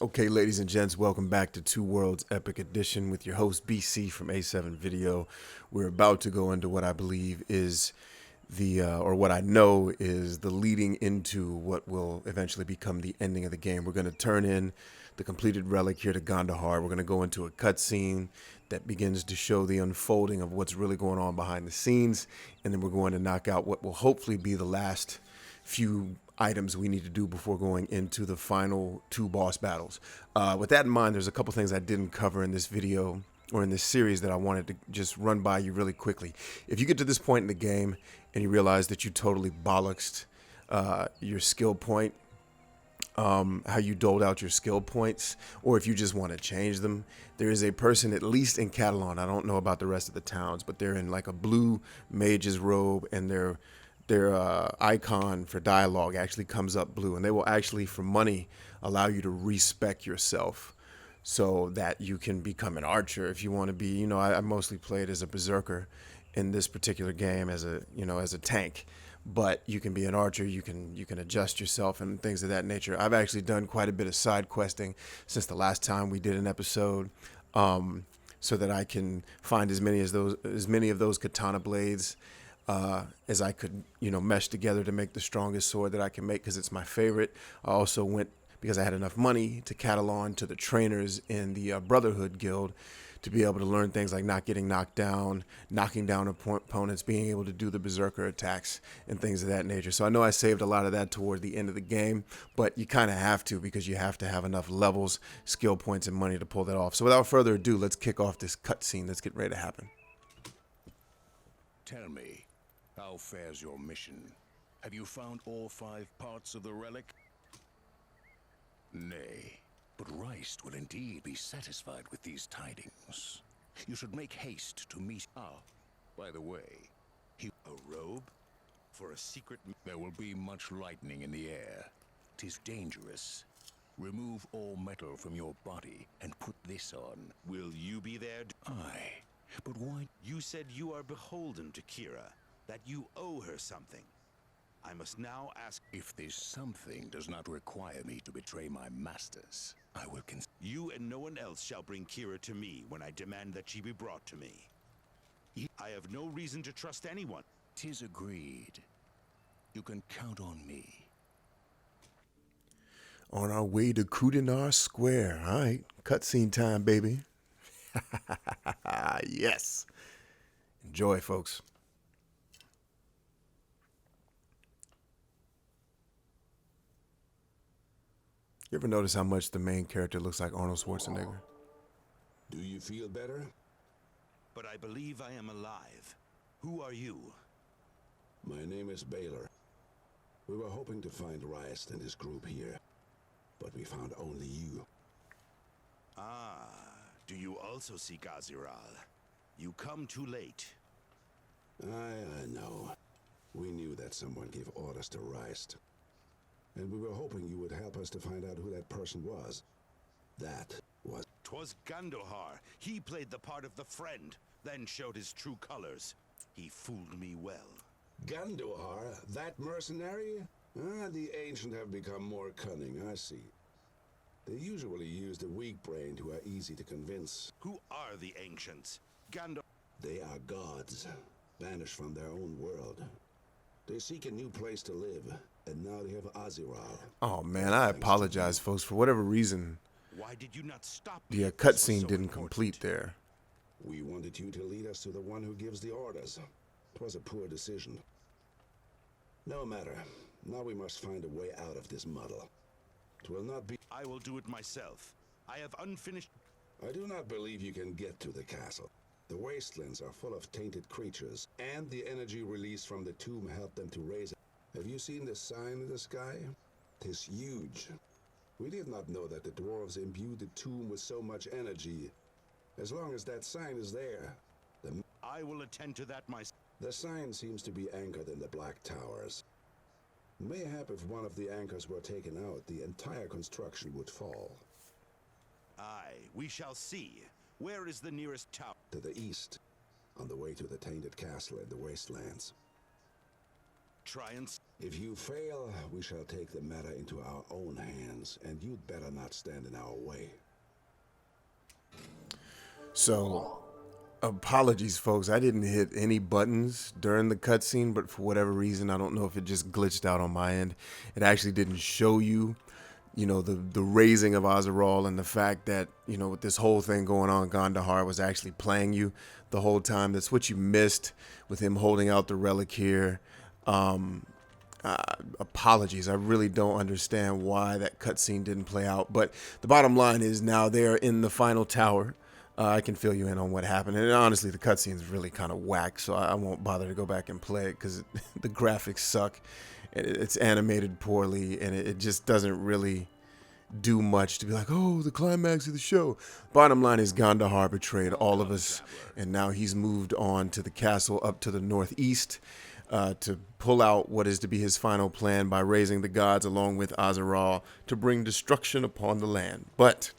Okay, ladies and gents, welcome back to Two Worlds Epic Edition with your host BC from A7 Video. We're about to go into what I believe is or what I know is the leading into what will eventually become the ending of the game. We're going to turn in the completed relic here to Gondahar. We're going to go into a cutscene that begins to show the unfolding of what's really going on behind the scenes, and then we're going to knock out what will hopefully be the last few items we need to do before going into the final two boss battles. With that in mind, there's a couple things I didn't cover in this video or in this series that I wanted to just run by you really quickly. If you get to this point in the game and you realize that you totally bollocksed your skill point, how you doled out your skill points, or if you just want to change them, there is a person, at least in Catalan, I don't know about the rest of the towns, but they're in like a blue mage's robe, and their icon for dialogue actually comes up blue, and they will actually, for money, allow you to respec yourself so that you can become an archer if you want to be. You know, I mostly played as a berserker in this particular game as a tank, but you can be an archer, you can adjust yourself and things of that nature. I've actually done quite a bit of side questing since the last time we did an episode, so that I can find as many of those katana blades as I could, mesh together to make the strongest sword that I can make, because it's my favorite. I also went, because I had enough money, to Catalan to the trainers in the Brotherhood Guild to be able to learn things like not getting knocked down, knocking down opponents, being able to do the berserker attacks and things of that nature. So I know I saved a lot of that toward the end of the game, but you kind of have to, because you have to have enough levels, skill points, and money to pull that off. So without further ado, let's kick off this cutscene that's getting ready to happen. Tell me, how fares your mission? Have you found all 5 parts of the relic? Nay, but Reist will indeed be satisfied with these tidings. You should make haste to meet. Ah, by the way, a robe? For a secret? There will be much lightning in the air. 'Tis dangerous. Remove all metal from your body and put this on. Will you be there? Aye, but why? You said you are beholden to Kyra, that you owe her something. I must now ask, If this something does not require me to betray my masters, I will you and no one else shall bring Kyra to me when I demand that she be brought to me. I have no reason to trust anyone. 'Tis agreed. You can count on me. On our way to Kudinar Square. All right, cutscene time, baby. Yes. Enjoy, folks. You ever notice how much the main character looks like Arnold Schwarzenegger? Do you feel better? But I believe I am alive. Who are you? My name is Baylor. We were hoping to find Reist and his group here, but we found only you. Ah, do you also seek Aziraal? You come too late. I know. We knew that someone gave orders to Reist. And we were hoping you would help us to find out who that person was. That was... 'Twas Gondahar. He played the part of the friend, then showed his true colors. He fooled me well. Gondahar? That mercenary? Ah, the ancient have become more cunning, I see. They usually use the weak-brained who are easy to convince. Who are the ancients? They are gods, banished from their own world. They seek a new place to live, and now they have Aziraal. Oh man, I apologize, folks. For whatever reason, why did you not stop the me? cutscene didn't complete there. We wanted you to lead us to the one who gives the orders. It was a poor decision. No matter. Now we must find a way out of this muddle. It will not be... I will do it myself. I have unfinished... I do not believe you can get to the castle. The wastelands are full of tainted creatures, and the energy released from the tomb helped them to raise it. Have you seen the sign in the sky? It is huge. We did not know that the dwarves imbued the tomb with so much energy. As long as that sign is there, I will attend to that myself. the sign seems to be anchored in the Black Towers. Mayhap if one of the anchors were taken out, the entire construction would fall. Aye, we shall see. Where is the nearest tower? To the east, on the way to the tainted castle in the wastelands. Try and... If you fail, we shall take the matter into our own hands, and you'd better not stand in our way. So, apologies, folks. I didn't hit any buttons during the cutscene, but for whatever reason, I don't know if it just glitched out on my end. It actually didn't show you, the raising of Aziraal and the fact that, with this whole thing going on, Gandahar was actually playing you the whole time. That's what you missed with him holding out the relic here. Apologies. I really don't understand why that cutscene didn't play out. But the bottom line is now they're in the final tower. I can fill you in on what happened. And honestly, the cutscene is really kind of whack, so I won't bother to go back and play it because the graphics suck. It's animated poorly, and it just doesn't really do much to be like, oh, the climax of the show. Bottom line is Gandahar betrayed all of us, and now he's moved on to the castle up to the northeast to pull out what is to be his final plan by raising the gods along with Aziraal to bring destruction upon the land. But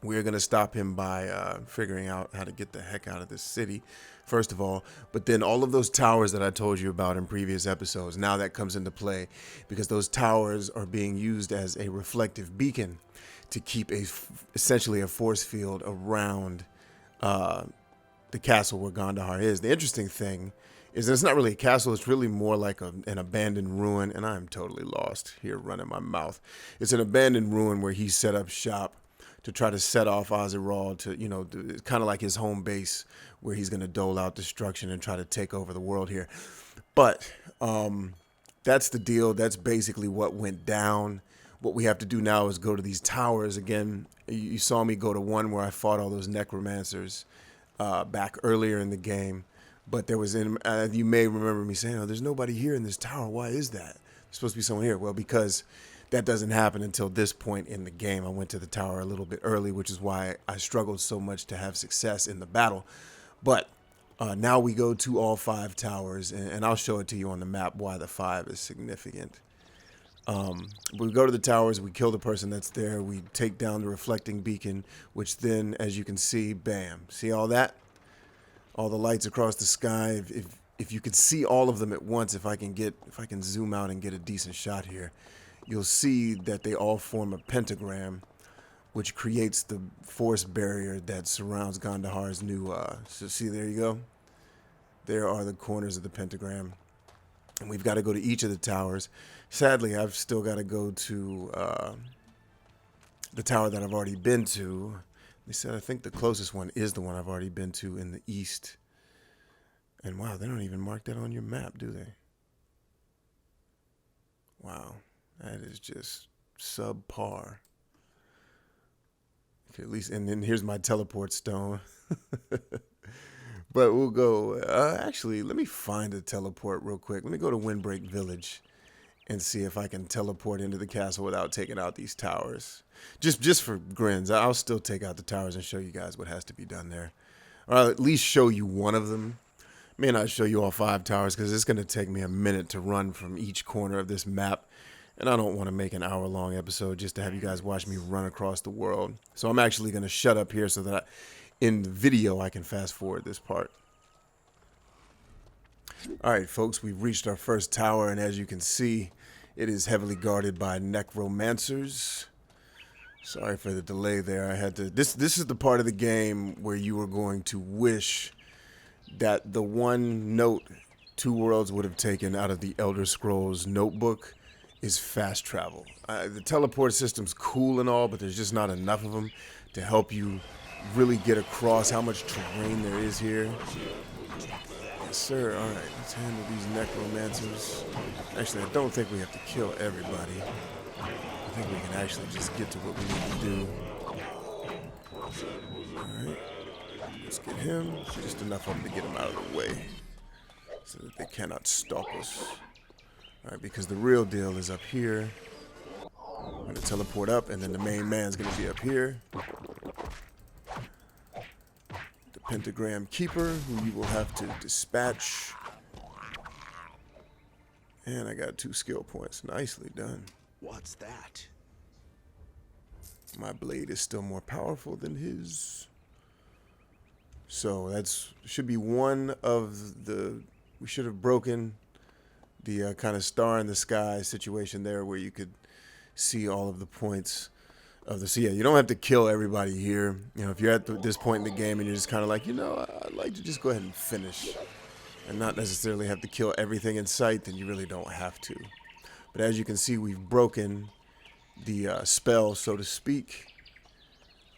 we're going to stop him by figuring out how to get the heck out of this city, first of all. But then all of those towers that I told you about in previous episodes, now that comes into play because those towers are being used as a reflective beacon to keep essentially a force field around the castle where Gandahar is. The interesting thing is that it's not really a castle. It's really more like an abandoned ruin. And I'm totally lost here running my mouth. It's an abandoned ruin where he set up shop to try to set off Aziraal to, it's kind of like his home base where he's going to dole out destruction and try to take over the world here. But that's the deal. That's basically what went down. What we have to do now is go to these towers again. You saw me go to one where I fought all those necromancers back earlier in the game. But there was, you may remember me saying, oh, there's nobody here in this tower. Why is that? There's supposed to be someone here. Well, because that doesn't happen until this point in the game. I went to the tower a little bit early, which is why I struggled so much to have success in the battle. But now we go to all 5 towers, and I'll show it to you on the map why the 5 is significant. We go to the towers, we kill the person that's there, we take down the reflecting beacon, which then, as you can see, bam. See all that? All the lights across the sky. If you could see all of them at once, if I can zoom out and get a decent shot here, you'll see that they all form a pentagram, which creates the force barrier that surrounds Gandahar's new, so see, there you go. There are the corners of the pentagram. And we've got to go to each of the towers. Sadly, I've still got to go to the tower that I've already been to. They said I think the closest one is the one I've already been to in the east. And wow, they don't even mark that on your map, do they? Wow, that is just subpar. Okay, at least, and then here's my teleport stone. But we'll go, actually, let me find a teleport real quick. Let me go to Windbreak Village and see if I can teleport into the castle without taking out these towers. Just for grins, I'll still take out the towers and show you guys what has to be done there. Or I'll at least show you one of them. May not show you all 5 towers because it's going to take me a minute to run from each corner of this map. And I don't want to make an hour-long episode just to have you guys watch me run across the world. So I'm actually going to shut up here so that in the video I can fast forward this part. Alright folks, we've reached our first tower, and as you can see, it is heavily guarded by necromancers. Sorry for the delay there. I had to this is the part of the game where you were going to wish that the one note Two Worlds would have taken out of the Elder Scrolls notebook is fast travel. The teleport system's cool and all, but there's just not enough of them to help you really get across how much terrain there is here. Yes, sir. All right, let's handle these necromancers. Actually, I don't think we have to kill everybody. I think we can actually just get to what we need to do. All right, let's get him. Just enough of them to get him out of the way so that they cannot stalk us. All right, because the real deal is up here. I'm going to teleport up, and then the main man's going to be up here. The Pentagram Keeper, who you will have to dispatch. And I got 2 skill points. Nicely done. What's that? My blade is still more powerful than his. So that's should be one of the... We should have broken the kind of star in the sky situation there where you could see all of the points of the. So yeah, you don't have to kill everybody here. You know, if you're at this point in the game and you're just kind of like, you know, I'd like to just go ahead and finish and not necessarily have to kill everything in sight, then you really don't have to. But as you can see, we've broken the spell, so to speak,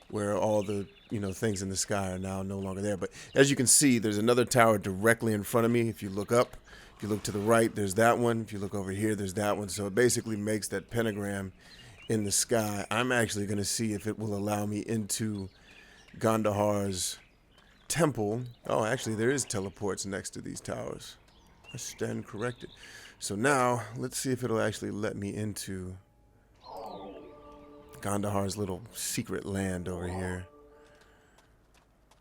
where all the, you know, things in the sky are now no longer there. But as you can see, there's another tower directly in front of me. If you look up, if you look to the right, there's that one. If you look over here, there's that one. So it basically makes that pentagram in the sky. I'm actually going to see if it will allow me into Gandahar's temple. Oh, actually, there is teleports next to these towers. I stand corrected. So now, let's see if it'll actually let me into Gandahar's little secret land over here.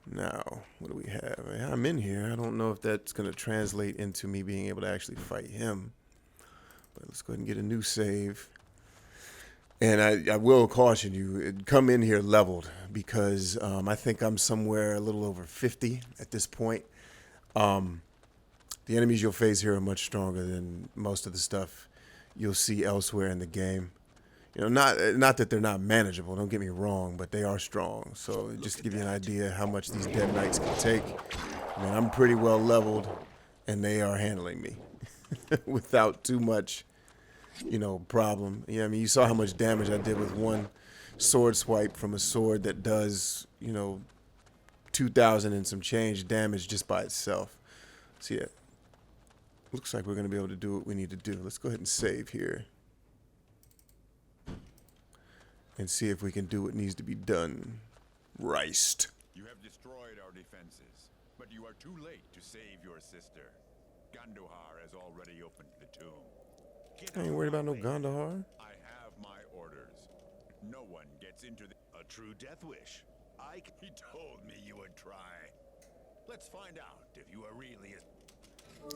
Now, what do we have? I'm in here. I don't know if that's going to translate into me being able to actually fight him. But let's go ahead and get a new save. And I will caution you, come in here leveled, because I think I'm somewhere a little over 50 at this point. The enemies you'll face here are much stronger than most of the stuff you'll see elsewhere in the game. You know, not that they're not manageable, don't get me wrong, but they are strong. So just to give you an idea how much these dead knights can take, I mean, I'm pretty well leveled, and they are handling me without too much, you know, problem. Yeah, I mean, you saw how much damage I did with one sword swipe from a sword that does, you know, 2,000 and some change damage just by itself. So yeah, looks like we're going to be able to do what we need to do. Let's go ahead and save here and see if we can do what needs to be done. Reist. You have destroyed our defenses, but you are too late to save your sister. Gandahar has already opened the tomb. I ain't worried about no Gandahar. I have my orders. No one gets into the... A true death wish. He told me you would try. Let's find out if you are really as...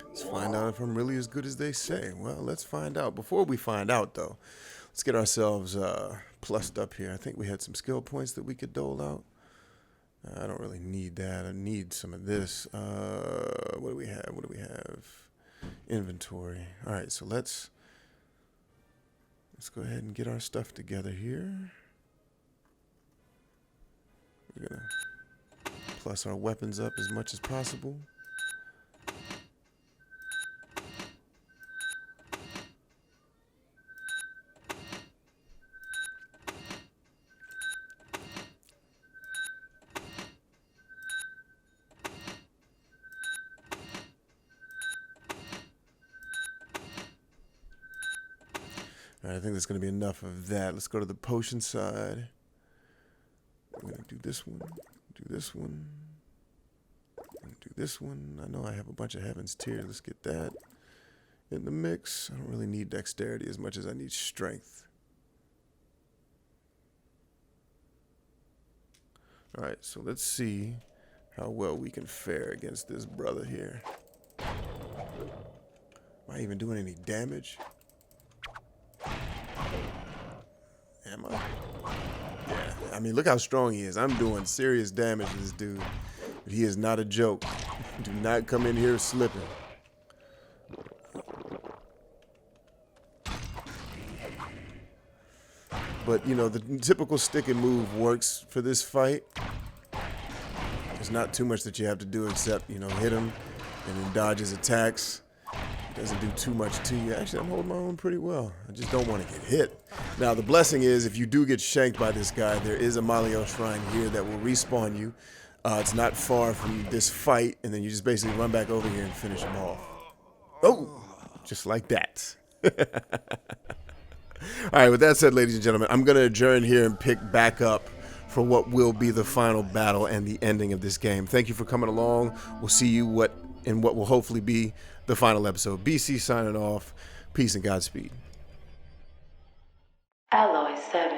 Let's find out if I'm really as good as they say. Well, let's find out. Before we find out, though, let's get ourselves plussed up here. I think we had some skill points that we could dole out. I don't really need that. I need some of this. What do we have? What do we have? Inventory. All right, so let's go ahead and get our stuff together here. We're going to plus our weapons up as much as possible. All right, I think that's going to be enough of that. Let's go to the potion side. I'm going to do this one, do this one, and do this one. I know I have a bunch of Heaven's Tears. Let's get that in the mix. I don't really need dexterity as much as I need strength. All right, so let's see how well we can fare against this brother here. Am I even doing any damage? Am I? Yeah. I mean, look how strong he is. I'm doing serious damage to this dude. But he is not a joke. Do not come in here slipping. But, you know, the typical stick and move works for this fight. There's not too much that you have to do except, you know, hit him and then dodge his attacks. Doesn't do too much to you. Actually, I'm holding my own pretty well. I just don't want to get hit. Now, the blessing is if you do get shanked by this guy, there is a Malio shrine here that will respawn you. It's not far from this fight, and then you just basically run back over here and finish him off. Oh, just like that. All right, with that said, ladies and gentlemen, I'm going to adjourn here and pick back up for what will be the final battle and the ending of this game. Thank you for coming along. We'll see you in what will hopefully be the final episode. BC signing off. Peace and Godspeed. Alloy 7.